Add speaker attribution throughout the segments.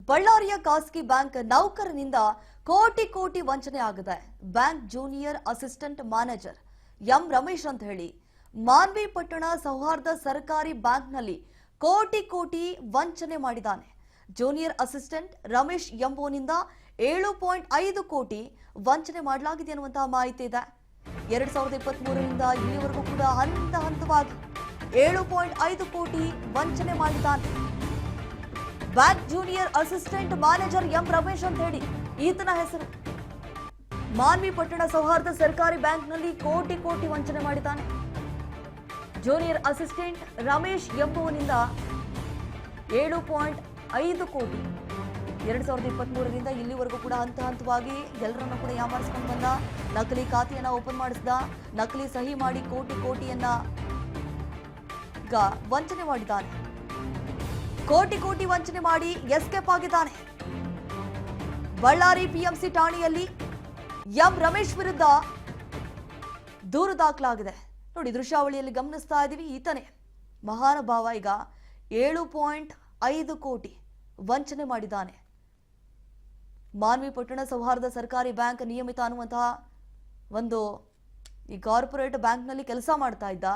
Speaker 1: ಬಳ್ಳಾರಿಯ ಖಾಸಗಿ ಬ್ಯಾಂಕ್ ನೌಕರನಿಂದ ಕೋಟಿ ಕೋಟಿ ವಂಚನೆ ಆಗಿದೆ. Bank junior assistant manager M Ramesh ಅಂತ ಹೇಳಿ ಮಾನ್ವಿ ಪಟ್ಟಣ ಸೌಹಾರ್ದ ಸರ್ಕಾರಿ ಬ್ಯಾಂಕ್ನಲ್ಲಿ ಕೋಟಿ ಕೋಟಿ ವಂಚನೆ ಮಾಡಿದ್ದಾನೆ. ಜೂನಿಯರ್ ಅಸಿಸ್ಟೆಂಟ್ ರಮೇಶ್ ಎಂಬುವನಿಂದ 7.5 ಕೋಟಿ ವಂಚನೆ ಮಾಡಲಾಗಿದೆ ಅನ್ನುವಂತಹ ಮಾಹಿತಿ ಇದೆ. 2023ರಿಂದ ಇಲ್ಲಿವರೆಗೂ ಕೂಡ ಹಂತವಾಗಿ 7.5 ಕೋಟಿ ವಂಚನೆ ಮಾಡಿದ್ದಾನೆ. Bank junior assistant manager M Ramesh ಅಂತ ಹೇಳಿ ಈತನ ಹೆಸರು. ಮಾನ್ವಿ ಪಟ್ಟಣ ಸೌಹಾರ್ದ ಸರ್ಕಾರಿ ಬ್ಯಾಂಕ್ನಲ್ಲಿ ಕೋಟಿ ಕೋಟಿ ವಂಚನೆ ಮಾಡಿದ್ದಾನೆ. ಜೂನಿಯರ್ ಅಸಿಸ್ಟೆಂಟ್ ರಮೇಶ್ ಎಂಬುವನಿಂದ 7.5 ಕೋಟಿ 2023ರಿಂದ ಇಲ್ಲಿವರೆಗೂ ಕೂಡ ಹಂತವಾಗಿ ಎಲ್ಲರನ್ನು ಕೂಡ ಯಾಮಾರಿಸಿಕೊಂಡು ಬಂದ. ನಕಲಿ ಖಾತೆಯನ್ನ ಓಪನ್ ಮಾಡಿಸಿದ, ನಕಲಿ ಸಹಿ ಮಾಡಿ ಕೋಟಿಯನ್ನ ಈಗ ವಂಚನೆ ಮಾಡಿದ್ದಾನೆ. ಕೋಟಿ ವಂಚನೆ ಮಾಡಿ ಎಸ್ಕೇಪ್ ಆಗಿದ್ದಾನೆ. ಬಳ್ಳಾರಿ ಪಿಎಂಸಿ ಠಾಣೆಯಲ್ಲಿ ಎಂ ರಮೇಶ್ ವಿರುದ್ಧ ದೂರು ದಾಖಲಾಗಿದೆ. ನೋಡಿ, ದೃಶ್ಯಾವಳಿಯಲ್ಲಿ ಗಮನಿಸ್ತಾ ಇದ್ದೀವಿ. ಈತನೇ ಮಹಾನುಭಾವ ಈಗ 7.5 ಕೋಟಿ ವಂಚನೆ ಮಾಡಿದ್ದಾನೆ. ಮಾನ್ವಿ ಪಟ್ಟಣ ಸೌಹಾರ್ದ ಸರ್ಕಾರಿ ಬ್ಯಾಂಕ್ ನಿಯಮಿತ ಅನ್ನುವಂತಹ ಒಂದು ಈ ಕಾರ್ಪೊರೇಟ್ ಬ್ಯಾಂಕ್ನಲ್ಲಿ ಕೆಲಸ ಮಾಡ್ತಾ ಇದ್ದ.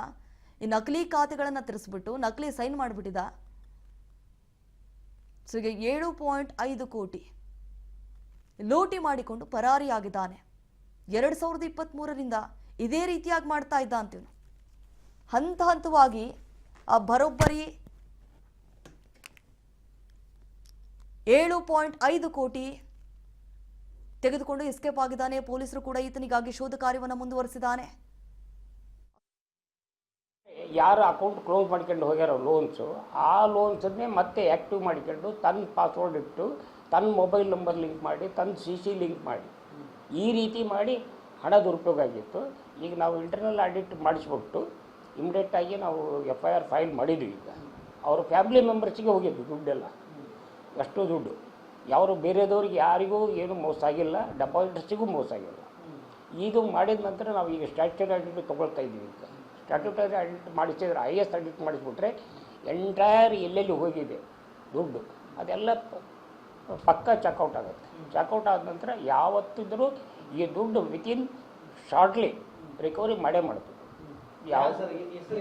Speaker 1: ಈ ನಕಲಿ ಖಾತೆಗಳನ್ನು ತಿರ್ಸ್ಬಿಟ್ಟು ನಕಲಿ ಸೈನ್ ಮಾಡಿಬಿಟ್ಟಿದ್ದ. ಸೊ ಈಗ 7.5 ಕೋಟಿ ಲೂಟಿ ಮಾಡಿಕೊಂಡು ಪರಾರಿಯಾಗಿದ್ದಾನೆ. 2023ರಿಂದ ಇದೇ ರೀತಿಯಾಗಿ ಮಾಡ್ತಾ ಇದ್ದ ಅಂತೀವಿ. ಹಂತವಾಗಿ ಆ ಬರೋಬ್ಬರಿ 7.5 ಕೋಟಿ ತೆಗೆದುಕೊಂಡು ಎಸ್ಕೇಪ್ ಆಗಿದ್ದಾನೆ. ಪೊಲೀಸರು ಕೂಡ ಈತನಿಗಾಗಿ ಶೋಧ ಕಾರ್ಯವನ್ನು ಮುಂದುವರೆಸಿದ್ದಾನೆ.
Speaker 2: ಯಾರು ಅಕೌಂಟ್ ಕ್ಲೋಸ್ ಮಾಡ್ಕೊಂಡು ಹೋಗ್ಯಾರೋ ಲೋನ್ಸು, ಆ ಲೋನ್ಸನ್ನೇ ಮತ್ತೆ ಆ್ಯಕ್ಟಿವ್ ಮಾಡಿಕೊಂಡು ತನ್ನ ಪಾಸ್ವರ್ಡ್ ಇಟ್ಟು ತನ್ನ ಮೊಬೈಲ್ ನಂಬರ್ ಲಿಂಕ್ ಮಾಡಿ ತನ್ನ CC ಲಿಂಕ್ ಮಾಡಿ ಈ ರೀತಿ ಮಾಡಿ ಹಣ ದುರುಪಯೋಗ ಆಗಿತ್ತು. ಈಗ ನಾವು ಇಂಟರ್ನಲ್ ಆಡಿಟ್ ಮಾಡಿಸ್ಬಿಟ್ಟು ಇಮಿಡಿಯೇಟಾಗಿ ನಾವು FIR ಫೈಲ್ ಮಾಡಿದ್ವಿ. ಈಗ ಅವ್ರ ಫ್ಯಾಮಿಲಿ ಮೆಂಬರ್ಸಿಗೆ ಹೋಗಿದ್ದು ದುಡ್ಡೆಲ್ಲ, ಎಷ್ಟು ದುಡ್ಡು. ಯಾರು ಬೇರೆದವ್ರಿಗೆ ಯಾರಿಗೂ ಏನು ಮೋಸ ಆಗಿಲ್ಲ, ಡೆಪಾಸಿಟರ್ಸಿಗೂ ಮೋಸ ಆಗಿಲ್ಲ. ಇದು ಮಾಡಿದ ನಂತರ ನಾವು ಈಗ ಸ್ಟ್ಯಾಟ್ಯೂಟರಿ ಆಡಿಟ್ ತೊಗೊಳ್ತಾ ಇದ್ದೀವಿ. ಈಗ ಸ್ಟ್ಯಾಟ್ಯೂಟರಿ ಆಡಿಟ್ ಮಾಡಿಸಿದ್ರೆ IS ಆಡಿಟ್ ಮಾಡಿಸ್ಬಿಟ್ರೆ ಎಂಟೈರ್ ಎಲ್ಲೆಲ್ಲಿ ಹೋಗಿದೆ ದುಡ್ಡು ಅದೆಲ್ಲ ಪಕ್ಕ ಚೆಕ್ಔಟ್ ಆಗುತ್ತೆ. ಚೆಕ್ಔಟ್ ಆದ ನಂತರ ಯಾವತ್ತಿದ್ರೂ ಈ ದುಡ್ಡು ವಿತಿನ್ ಶಾರ್ಟ್ಲಿ ರಿಕವರಿ ಮಾಡೇ ಮಾಡ್ತೀವಿ. ಯಾವ